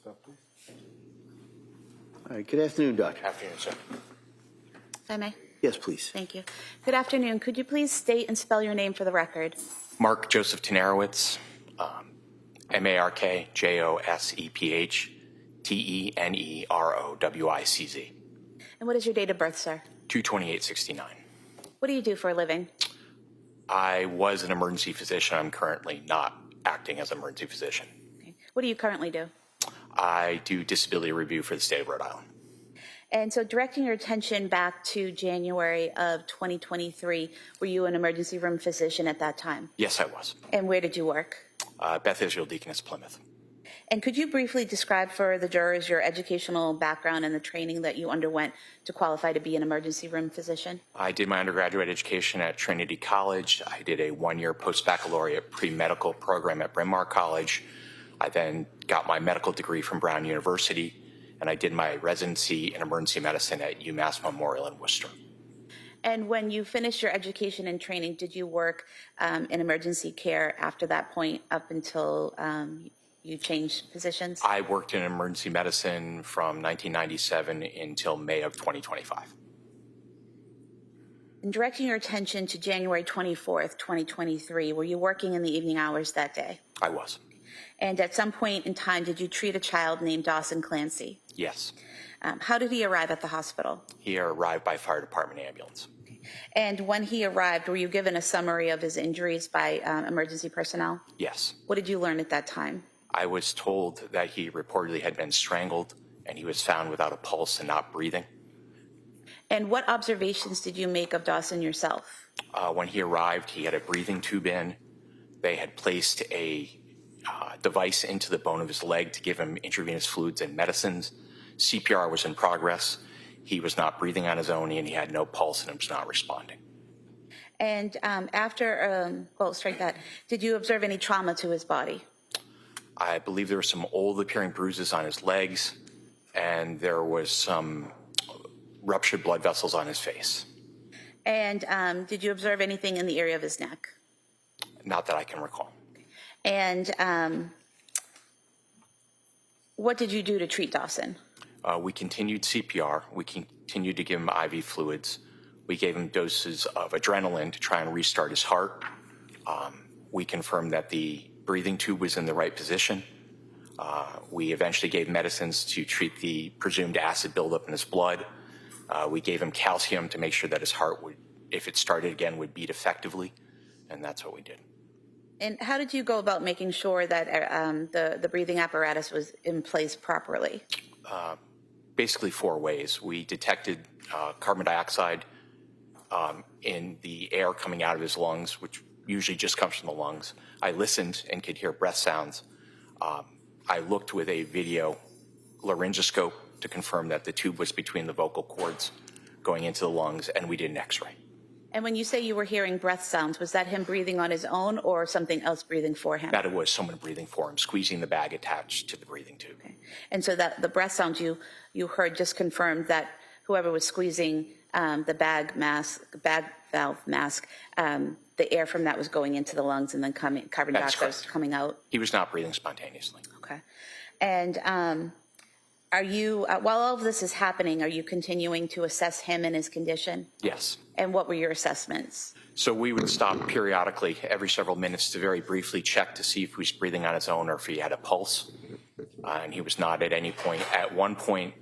Stop, please. All right, good afternoon, Doctor. Afternoon, sir. If I may. Yes, please. Thank you. Good afternoon. Could you please state and spell your name for the record? Mark Joseph Tenerowicz, Markjoseph Tenerowicz. And what is your date of birth, sir? 2/28/69. What do you do for a living? I was an emergency physician. I'm currently not acting as an emergency physician. Okay. What do you currently do? I do disability review for the state of Rhode Island. And so directing your attention back to January of 2023, were you an emergency room physician at that time? Yes, I was. And where did you work? Beth Israel Deaconess Plymouth. And could you briefly describe for the jurors your educational background and the training that you underwent to qualify to be an emergency room physician? I did my undergraduate education at Trinity College. I did a one-year post-baccalaureate pre-medical program at Bryn Mawr College. I then got my medical degree from Brown University, and I did my residency in emergency medicine at UMass Memorial in Worcester. And when you finished your education and training, did you work in emergency care after that point up until you changed positions? I worked in emergency medicine from 1997 until May of 2025. And directing your attention to January 24th, 2023, were you working in the evening hours that day? I was. And at some point in time, did you treat a child named Dawson Clancy? Yes. How did he arrive at the hospital? He arrived by fire department ambulance. And when he arrived, were you given a summary of his injuries by emergency personnel? Yes. What did you learn at that time? I was told that he reportedly had been strangled and he was found without a pulse and not breathing. And what observations did you make of Dawson yourself? When he arrived, he had a breathing tube in. They had placed a device into the bone of his leg to give him intravenous fluids and medicines. CPR was in progress. He was not breathing on his own, and he had no pulse and was not responding. And did you observe any trauma to his body? I believe there were some old appearing bruises on his legs, and there was some ruptured blood vessels on his face. And did you observe anything in the area of his neck? Not that I can recall. And what did you do to treat Dawson? We continued CPR. We continued to give him IV fluids. We gave him doses of adrenaline to try and restart his heart. We confirmed that the breathing tube was in the right position. We eventually gave medicines to treat the presumed acid buildup in his blood. We gave him calcium to make sure that his heart would, if it started again, would beat effectively, and that's what we did. And how did you go about making sure that the breathing apparatus was in place properly? Basically 4 ways. We detected carbon dioxide in the air coming out of his lungs, which usually just comes from the lungs. I listened and could hear breath sounds. I looked with a video laryngoscope to confirm that the tube was between the vocal cords going into the lungs, and we did an x-ray. And when you say you were hearing breath sounds, was that him breathing on his own or something else breathing for him? That it was someone breathing for him, squeezing the bag attached to the breathing tube. Okay. And so that the breath sounds you heard just confirmed that whoever was squeezing the bag valve mask, the air from that was going into the lungs and then carbon dioxide was coming out? He was not breathing spontaneously. Okay. And are you, while all of this is happening, are you continuing to assess him and his condition? Yes. And what were your assessments? So we would stop periodically every several minutes to very briefly check to see if he was breathing on his own or if he had a pulse. And he was not at any point. At one point,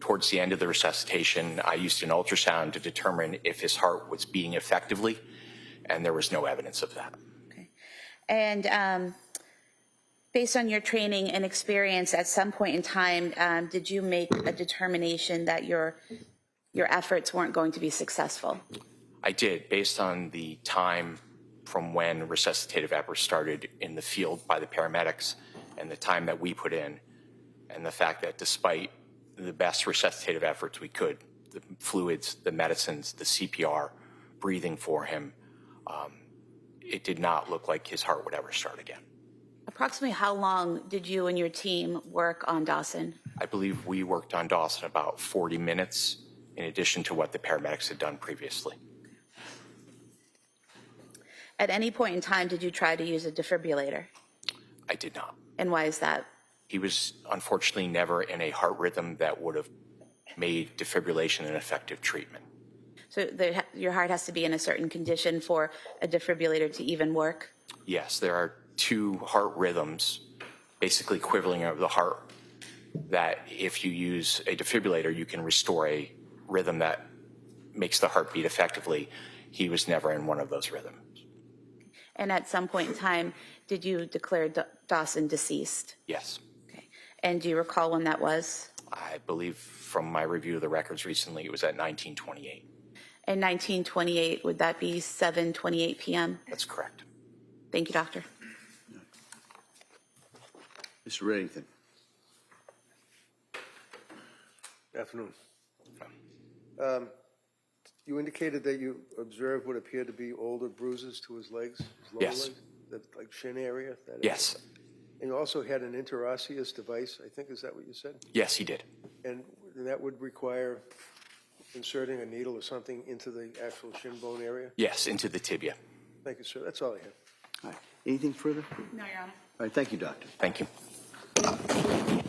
towards the end of the resuscitation, I used an ultrasound to determine if his heart was beating effectively, and there was no evidence of that. Okay. And based on your training and experience, at some point in time, did you make a determination that your efforts weren't going to be successful? I did, based on the time from when resuscitative efforts started in the field by the paramedics and the time that we put in, and the fact that despite the best resuscitative efforts we could, the fluids, the medicines, the CPR, breathing for him, it did not look like his heart would ever start again. Approximately how long did you and your team work on Dawson? I believe we worked on Dawson about 40 minutes in addition to what the paramedics had done previously. At any point in time, did you try to use a defibrillator? I did not. And why is that? He was unfortunately never in a heart rhythm that would have made defibrillation an effective treatment. So your heart has to be in a certain condition for a defibrillator to even work? Yes, there are 2 heart rhythms, basically equivalent of the heart, that if you use a defibrillator, you can restore a rhythm that makes the heart beat effectively. He was never in one of those rhythms. And at some point in time, did you declare Dawson deceased? Yes. Okay. And do you recall when that was? I believe from my review of the records recently, it was at 1928. In 1928, would that be 7:28 p.m.? That's correct. Thank you, doctor. Mr. Reddington. Good afternoon. You indicated that you observed what appeared to be older bruises to his legs, his lower Yes. legs, that like shin area? That area? Yes. And you also had an interosseous device, I think, is that what you said? Yes, he did. And that would require inserting a needle or something into the actual shin bone area? Yes, into the tibia. Thank you, sir. That's all I have. All right. Anything further? No, Your Honor. All right, thank you, doctor. Thank you.